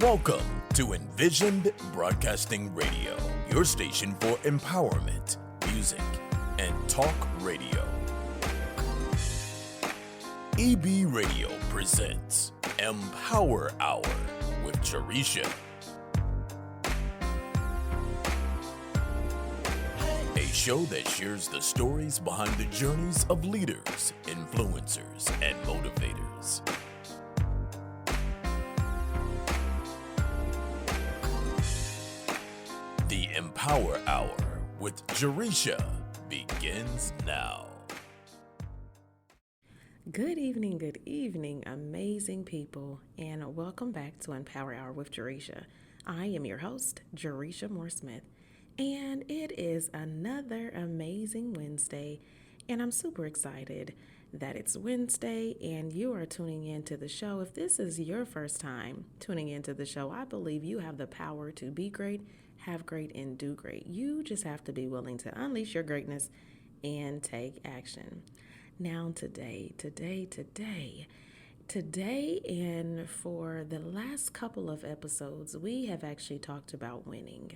Welcome to Envisioned Broadcasting Radio, your station for empowerment, music, and talk radio. EB Radio presents Empower Hour with Jaresha. A show that shares the stories behind the journeys of leaders, influencers, and motivators. The Empower Hour with Jaresha begins now. Good evening, amazing people, and welcome back to Empower Hour with Jaresha. I am your host, Jaresha Moore-Smith, and it is another amazing Wednesday, and I'm super excited that it's Wednesday and you are tuning into the show. If this is your first time tuning into the show, I believe you have the power to be great, have great, and do great. You just have to be willing to unleash your greatness and take action. Now today, and for the last couple of episodes, we have actually talked about winning.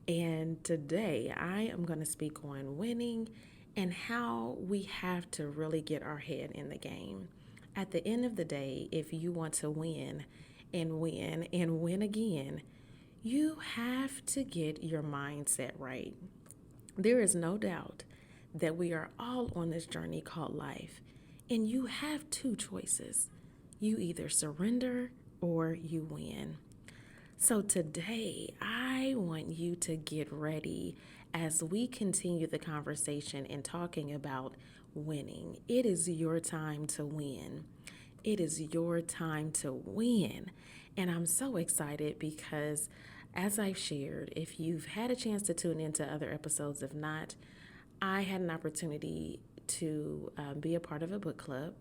And today I am going to speak on winning and how we have to really get our head in the game. At the end of the day, if you want to win and win and win again, you have to get your mindset right. There is no doubt that we are all on this journey called life, and you have two choices. You either surrender or you win. So today, I want you to get ready as we continue the conversation and talking about winning. It is your time to win. It is your time to win. And I'm so excited because, as I've shared, if you've had a chance to tune into other episodes, if not, I had an opportunity to be a part of a book club.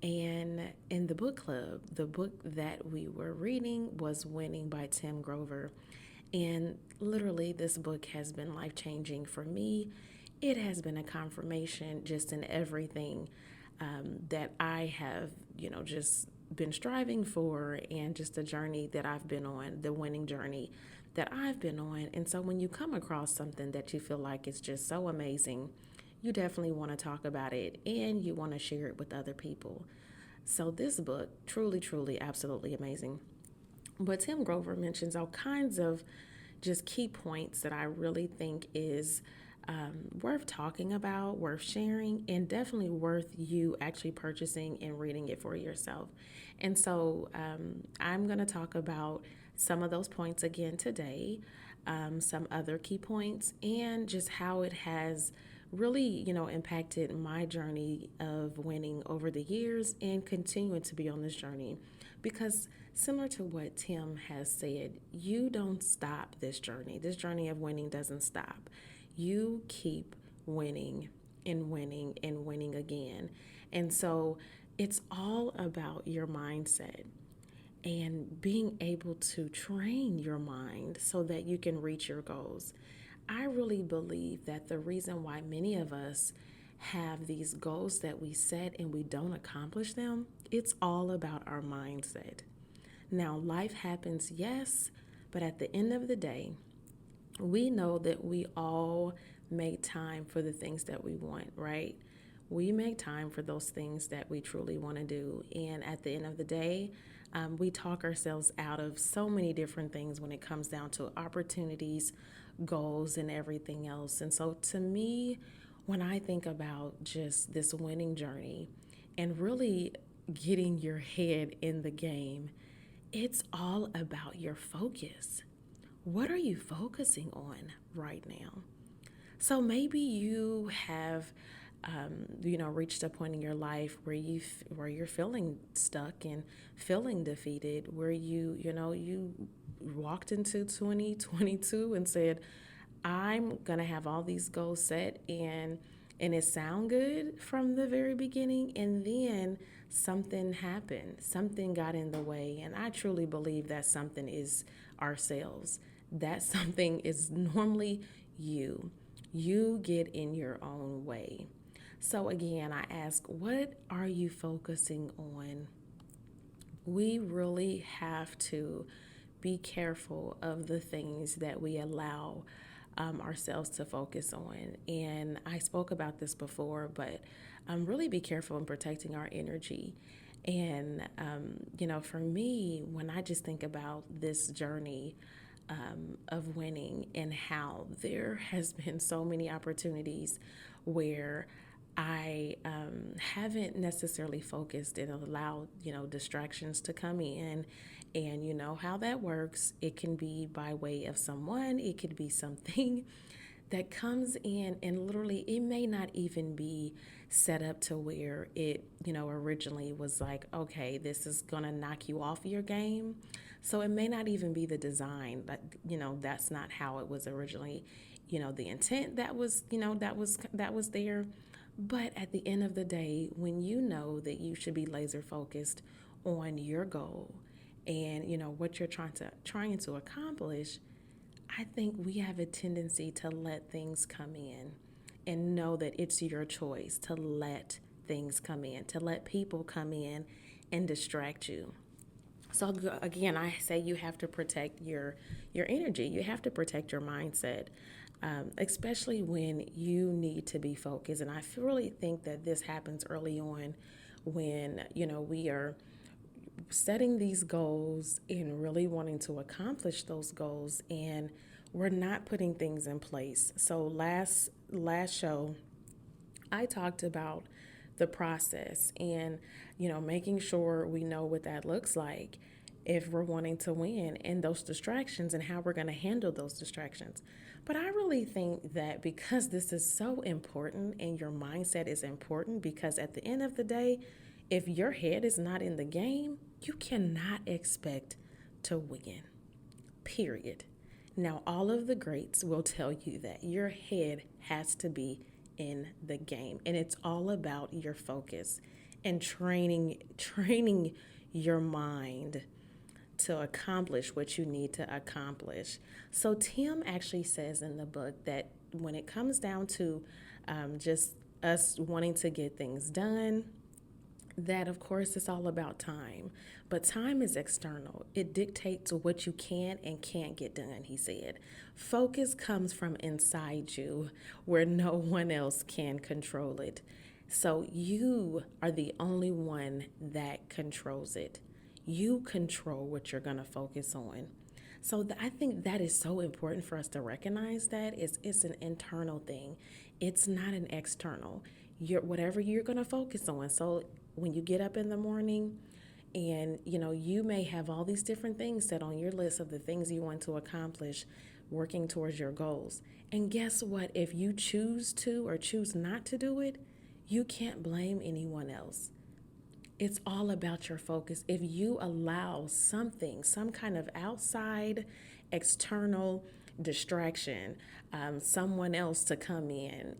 And in the book club, the book that we were reading was Winning by Tim Grover. And literally, this book has been life-changing for me. It has been a confirmation just in everything that I have, just been striving for, and just the journey that I've been on, the winning journey that I've been on. And so when you come across something that you feel like is just so amazing, you definitely want to talk about it and you want to share it with other people. So this book, truly, absolutely amazing. But Tim Grover mentions all kinds of just key points that I really think is worth talking about, worth sharing, and definitely worth you actually purchasing and reading it for yourself. And so I'm going to talk about some of those points again today, some other key points, and just how it has really, impacted my journey of winning over the years and continuing to be on this journey. Because similar to what Tim has said, you don't stop this journey. This journey of winning doesn't stop. You keep winning and winning and winning again. And so it's all about your mindset and being able to train your mind so that you can reach your goals. I really believe that the reason why many of us have these goals that we set and we don't accomplish them, it's all about our mindset. Now, life happens, yes, but at the end of the day, we know that we all make time for the things that we want, right? We make time for those things that we truly want to do. And at the end of the day, we talk ourselves out of so many different things when it comes down to opportunities, goals, and everything else. And so to me, when I think about just this winning journey and really getting your head in the game, it's all about your focus. What are you focusing on right now? So maybe you have reached a point in your life where you're feeling stuck and feeling defeated, where you walked into 2022 and said, I'm gonna have all these goals set, and it sound good from the very beginning, and then something happened, something got in the way. And I truly believe that something is ourselves. That something is normally you. You get in your own way. So again, I ask, what are you focusing on We really have to be careful of the things that we allow ourselves to focus on. And I spoke about this before, but really be careful in protecting our energy. And, for me, when I just think about this journey of winning and how there has been so many opportunities where I haven't necessarily focused and allowed, distractions to come in. And you know how that works. It can be by way of someone, it could be something that comes in, and literally it may not even be set up to where it, originally was like, okay, this is going to knock you off your game. So it may not even be the design, but that's not how it was originally, the intent that was there. But at the end of the day, when you know that you should be laser focused on your goal and what you're trying to accomplish, I think we have a tendency to let things come in and know that it's your choice to let things come in, to let people come in and distract you. So again, I say you have to protect your energy. You have to protect your mindset, especially when you need to be focused. And I really think that this happens early on when we are setting these goals and really wanting to accomplish those goals, and we're not putting things in place. So last show I talked about the process and making sure we know what that looks like if we're wanting to win, and those distractions and how we're going to handle those distractions. But I really think that because this is so important and your mindset is important, because at the end of the day, if your head is not in the game, you cannot expect to win, period. Now, all of the greats will tell you that your head has to be in the game, and it's all about your focus and training your mind to accomplish what you need to accomplish. So Tim actually says in the book that when it comes down to just us wanting to get things done, that of course it's all about time, but time is external. It dictates what you can and can't get done. He said focus comes from inside you, where no one else can control it. So you are the only one that controls it. You control what you're going to focus on. So I think that is so important for us to recognize that it's an internal thing. It's not an external. Whatever you're going to focus on. So when you get up in the morning and you may have all these different things set on your list of the things you want to accomplish working towards your goals. And guess what? If you choose to or choose not to do it, you can't blame anyone else. It's all about your focus. If you allow something, some kind of outside, external distraction, someone else to come in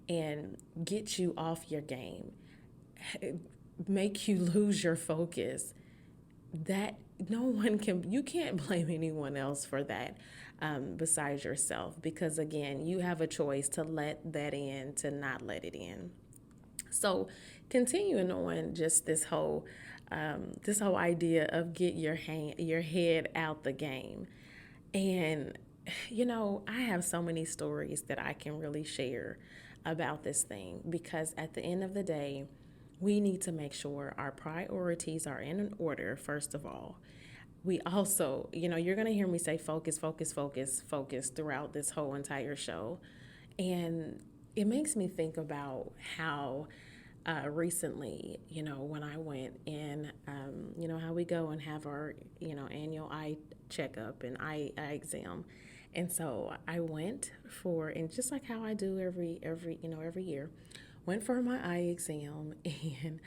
and get you off your game, make you lose your focus, that no one can, you can't blame anyone else for that besides yourself, because again, you have a choice to let that in, to not let it in. So continuing on just this whole idea of get your head out the game. And I have so many stories that I can really share about this thing, because at the end of the day, we need to make sure our priorities are in an order, first of all. We also, you're going to hear me say focus, focus, focus, focus throughout this whole entire show. And it makes me think about how recently, when I went in, how we go and have our, annual eye checkup and eye exam. And so I went for, and just like how I do every year, went for my eye exam. And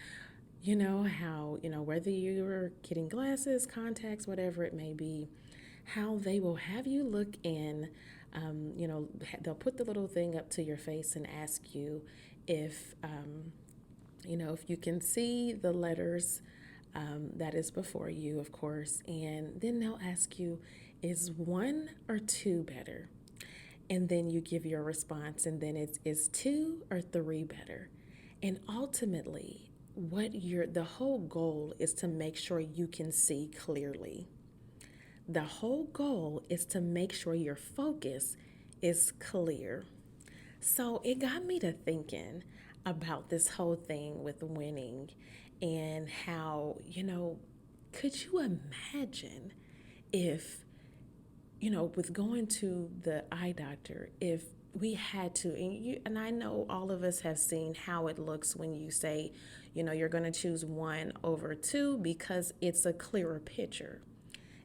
how, whether you're getting glasses, contacts, whatever it may be, how they will have you look in, they'll put the little thing up to your face and ask you if, if you can see the letters that is before you, of course, and then they'll ask you, is one or two better? And then you give your response, and then it's is two or three better? And ultimately, the whole goal is to make sure you can see clearly. The whole goal is to make sure your focus is clear. So it got me to thinking about this whole thing with winning and how, could you imagine if, with going to the eye doctor, if we had to, and I know all of us have seen how it looks when you say, you're going to choose one over two because it's a clearer picture.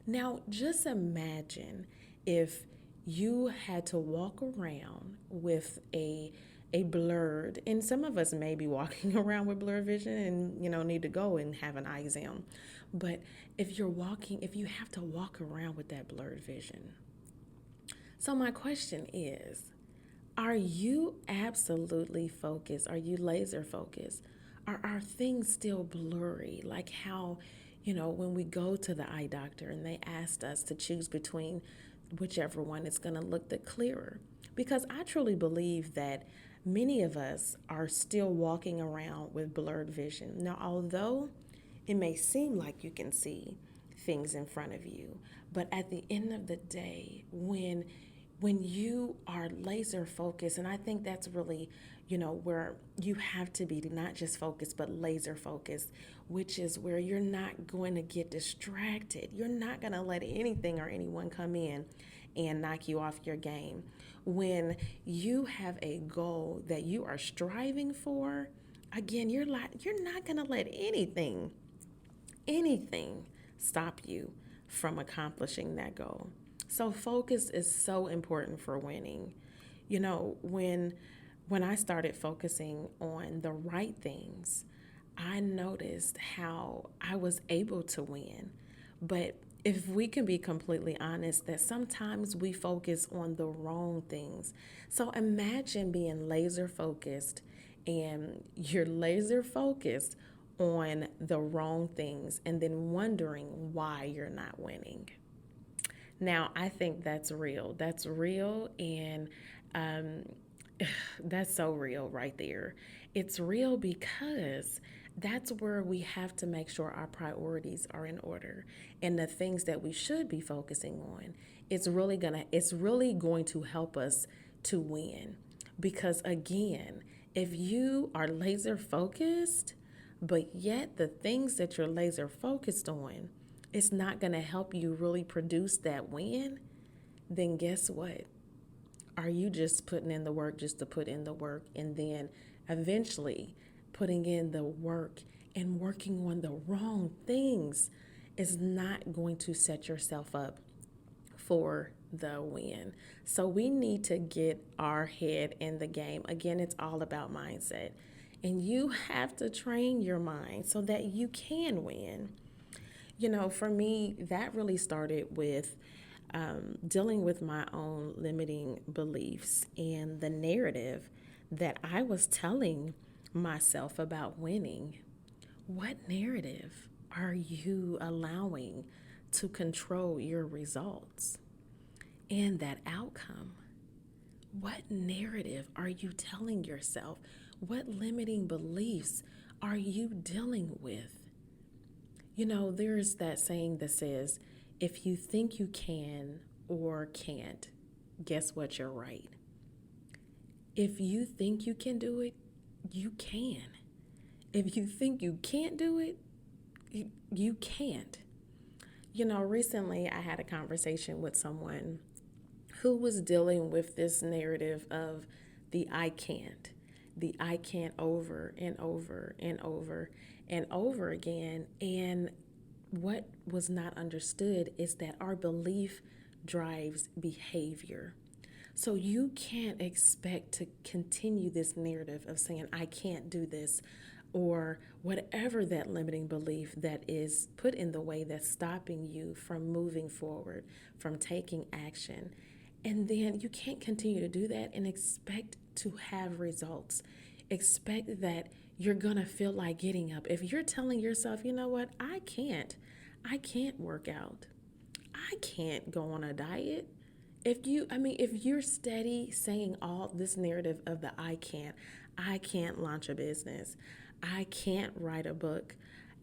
Now, just imagine if you had to walk around with a blurred, and some of us may be walking around with blurred vision and need to go and have an eye exam. But if you have to walk around with that blurred vision. So my question is, are you absolutely focused? Are you laser focused? Are things still blurry? Like how, when we go to the eye doctor and they asked us to choose between whichever one is going to look the clearer. Because I truly believe that many of us are still walking around with blurred vision. Now, although it may seem like you can see things in front of you, but at the end of the day, when you are laser focused, and I think that's really, where you have to be not just focused, but laser focused, which is where you're not going to get distracted. You're not going to let anything or anyone come in and knock you off your game. When you have a goal that you are striving for, again, you're not going to let anything stop you from accomplishing that goal. So focus is so important for winning. When I started focusing on the right things, I noticed how I was able to win. But if we can be completely honest, that sometimes we focus on the wrong things. So imagine being laser focused and you're laser focused on the wrong things and then wondering why you're not winning. Now, I think that's real. That's real, and um, that's so real right there. It's real because that's where we have to make sure our priorities are in order and the things that we should be focusing on. It's really going to help us to win. Because again, if you are laser focused, but yet the things that you're laser focused on, it's not going to help you really produce that win, then guess what? Are you just putting in the work just to put in the work and then eventually putting in the work and working on the wrong things is not going to set yourself up for the win. So we need to get our head in the game. Again, it's all about mindset. And you have to train your mind so that you can win. For me, that really started with dealing with my own limiting beliefs and the narrative that I was telling myself about winning. What narrative are you allowing to control your results and that outcome? What narrative are you telling yourself? What limiting beliefs are you dealing with? There's that saying that says, if you think you can or can't, guess what? You're right. If you think you can do it, you can. If you think you can't do it, you can't. Recently I had a conversation with someone who was dealing with this narrative of the I can't over and over and over and over again. And what was not understood is that our belief drives behavior. So you can't expect to continue this narrative of saying, I can't do this, or whatever that limiting belief that is put in the way that's stopping you from moving forward, from taking action. And then you can't continue to do that and expect to have results. Expect that you're going to feel like getting up. If you're telling yourself, you know what, I can't work out. I can't go on a diet. If you're steady saying all this narrative of the I can't launch a business, I can't write a book.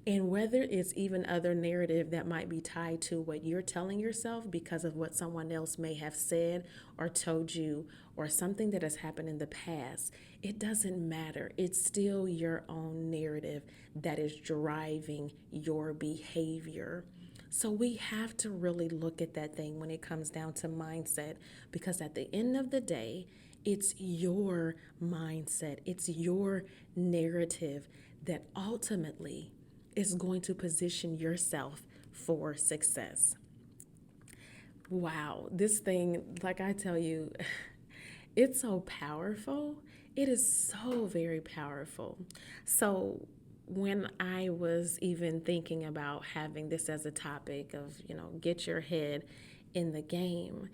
And whether it's even other narrative that might be tied to what you're telling yourself because of what someone else may have said or told you or something that has happened in the past, it doesn't matter. It's still your own narrative that is driving your behavior. So we have to really look at that thing when it comes down to mindset, because at the end of the day, it's your mindset, it's your narrative that ultimately is going to position yourself for success. Wow, this thing, like I tell you, it's so powerful. It is so very powerful. So, when I was even thinking about having this as a topic of, get your head in the game,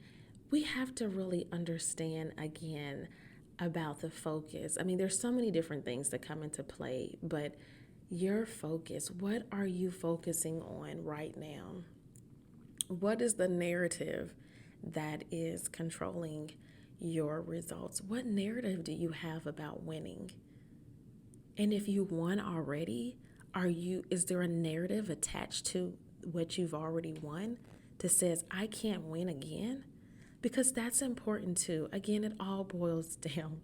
we have to really understand again about the focus. I mean, there's so many different things that come into play, but your focus, what are you focusing on right now? What is the narrative that is controlling your results? What narrative do you have about winning? And if you won already, is there a narrative attached to what you've already won that says I can't win again? Because that's important too. Again, it all boils down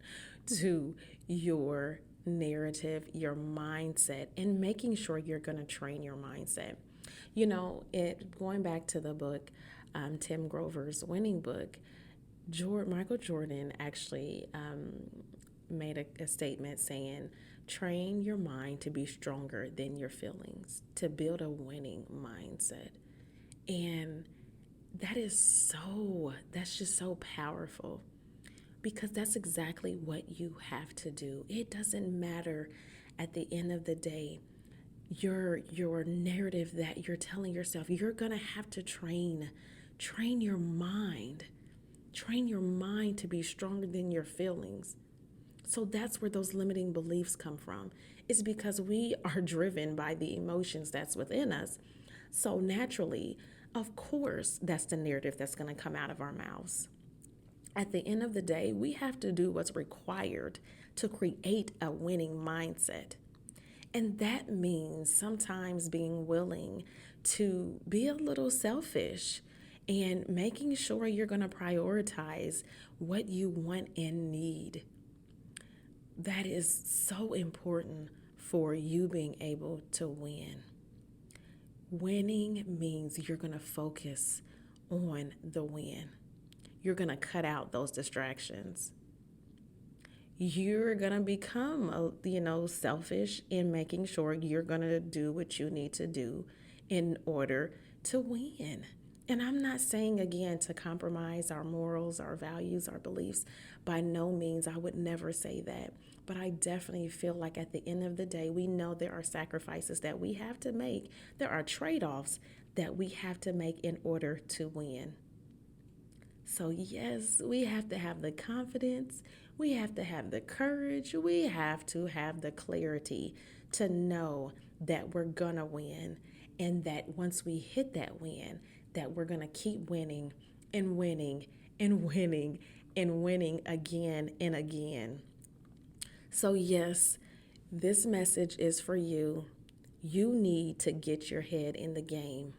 to your narrative, your mindset, and making sure you're going to train your mindset. Going back to the book, Tim Grover's winning book, Michael Jordan actually made a statement saying, train your mind to be stronger than your feelings, to build a winning mindset. And that's just so powerful, because that's exactly what you have to do. It doesn't matter at the end of the day, your narrative that you're telling yourself. You're gonna have to train your mind. Train your mind to be stronger than your feelings. So that's where those limiting beliefs come from. It's because we are driven by the emotions that's within us. So naturally, of course, that's the narrative that's going to come out of our mouths. At the end of the day, we have to do what's required to create a winning mindset. And that means sometimes being willing to be a little selfish and making sure you're going to prioritize what you want and need. That is so important for you being able to win. Winning means you're going to focus on the win. You're going to cut out those distractions. You're going to become, selfish in making sure you're going to do what you need to do in order to win. And I'm not saying, again, to compromise our morals, our values, our beliefs. By no means, I would never say that. But I definitely feel like at the end of the day, we know there are sacrifices that we have to make. There are trade-offs that we have to make in order to win. So yes, we have to have the confidence. We have to have the courage. We have to have the clarity to know that we're going to win. And that once we hit that win, that we're going to keep winning and winning and winning and winning again and again. So yes, this message is for you. You need to get your head in the game.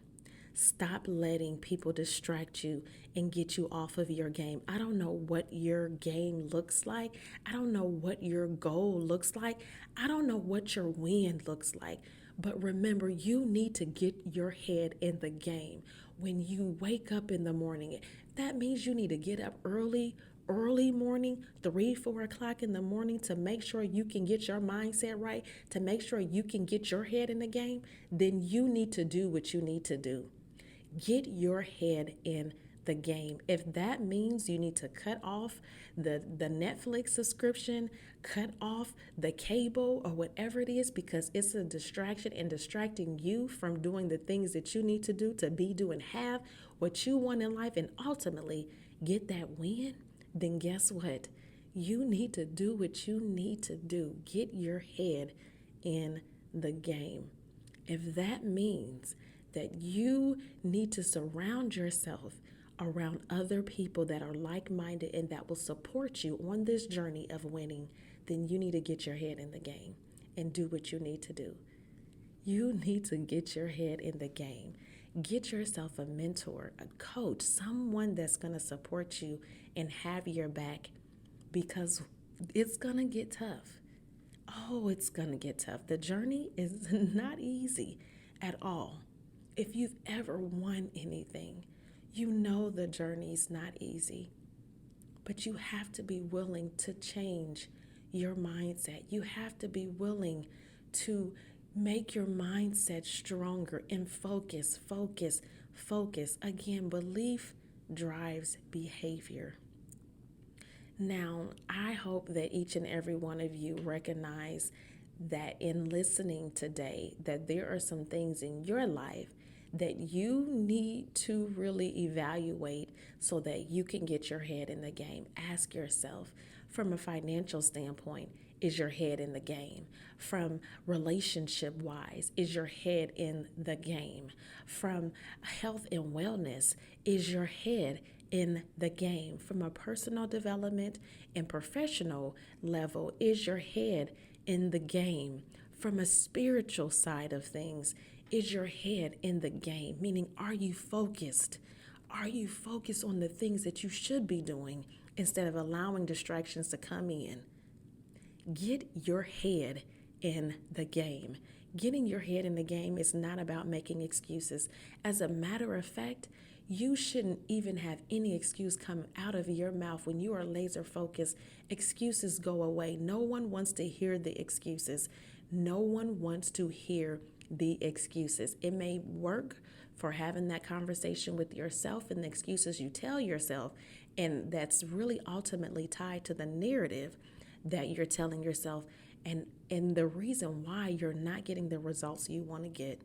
Stop letting people distract you and get you off of your game. I don't know what your game looks like. I don't know what your goal looks like. I don't know what your win looks like. But remember, you need to get your head in the game. When you wake up in the morning, that means you need to get up early morning, 3-4 o'clock in the morning, to make sure you can get your mindset right, to make sure you can get your head in the game. Then you need to do what you need to do. Get your head in the game. If that means you need to cut off the Netflix subscription, cut off the cable or whatever it is, because it's a distraction and distracting you from doing the things that you need to do to be, do, and have what you want in life, and ultimately get that win, then guess what? You need to do what you need to do. Get your head in the game. If that means that you need to surround yourself around other people that are like-minded and that will support you on this journey of winning, then you need to get your head in the game. and do what you need to do. You need to get your head in the game. Get yourself a mentor, a coach, someone that's going to support you and have your back, because it's going to get tough. Oh, it's going to get tough. The journey is not easy at all. If you've ever won anything, you know the journey's not easy. But you have to be willing to change your mindset. You have to be willing to make your mindset stronger and focus. Again, belief drives behavior. Now, I hope that each and every one of you recognize that in listening today, that there are some things in your life that you need to really evaluate so that you can get your head in the game. Ask yourself, from a financial standpoint, is your head in the game? From relationship wise, is your head in the game? From health and wellness, is your head in the game? From a personal development and professional level, is your head in the game? From a spiritual side of things, is your head in the game? Meaning, are you focused? Are you focused on the things that you should be doing instead of allowing distractions to come in? Get your head in the game. Getting your head in the game is not about making excuses. As a matter of fact, you shouldn't even have any excuse come out of your mouth when you are laser focused. Excuses go away. No one wants to hear the excuses. No one wants to hear the excuses. It may work for having that conversation with yourself and the excuses you tell yourself, and that's really ultimately tied to the narrative that you're telling yourself and the reason why you're not getting the results you want to get.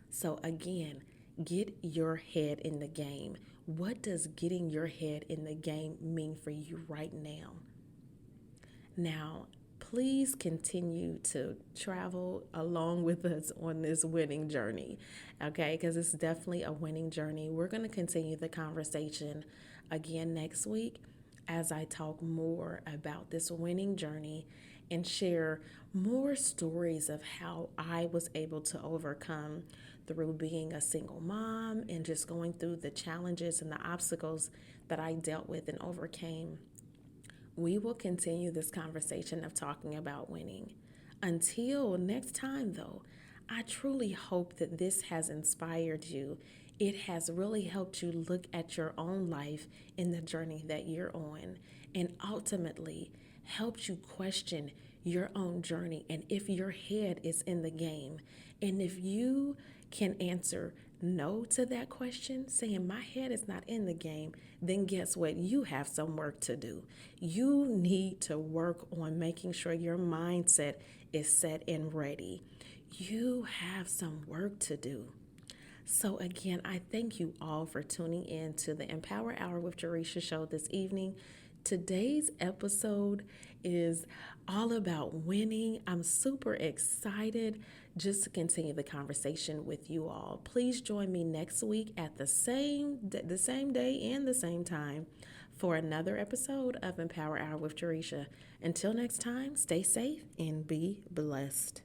So again, get your head in the game. What does getting your head in the game mean for you right now? Now, please continue to travel along with us on this winning journey, okay? Because it's definitely a winning journey. We're going to continue the conversation again next week as I talk more about this winning journey and share more stories of how I was able to overcome through being a single mom and just going through the challenges and the obstacles that I dealt with and overcame. We will continue this conversation of talking about winning. Until next time, though, I truly hope that this has inspired you. It has really helped you look at your own life in the journey that you're on, and ultimately helped you question your own journey and if your head is in the game. And if you can answer no to that question, saying my head is not in the game, then guess what? You have some work to do. You need to work on making sure your mindset is set and ready. You have some work to do. So again, I thank you all for tuning in to the Empower Hour with Jaresha show this evening. Today's episode is all about winning. I'm super excited just to continue the conversation with you all. Please join me next week at the same day and the same time for another episode of Empower Hour with Jaresha. Until next time, stay safe and be blessed.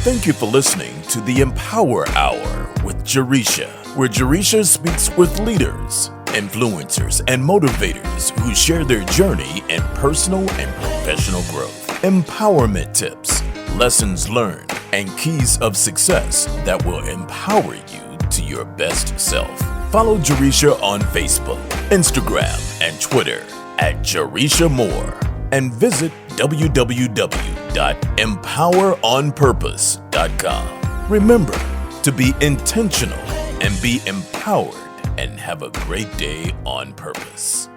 Thank you for listening to the Empower Hour with Jaresha, where Jaresha speaks with leaders, influencers, and motivators who share their journey in personal and professional growth, empowerment tips, lessons learned, and keys of success that will empower you to your best self. Follow Jaresha on Facebook, Instagram, and Twitter at Jaresha Moore, and visit www.empoweronpurpose.com. Remember to be intentional and be empowered, and have a great day on purpose.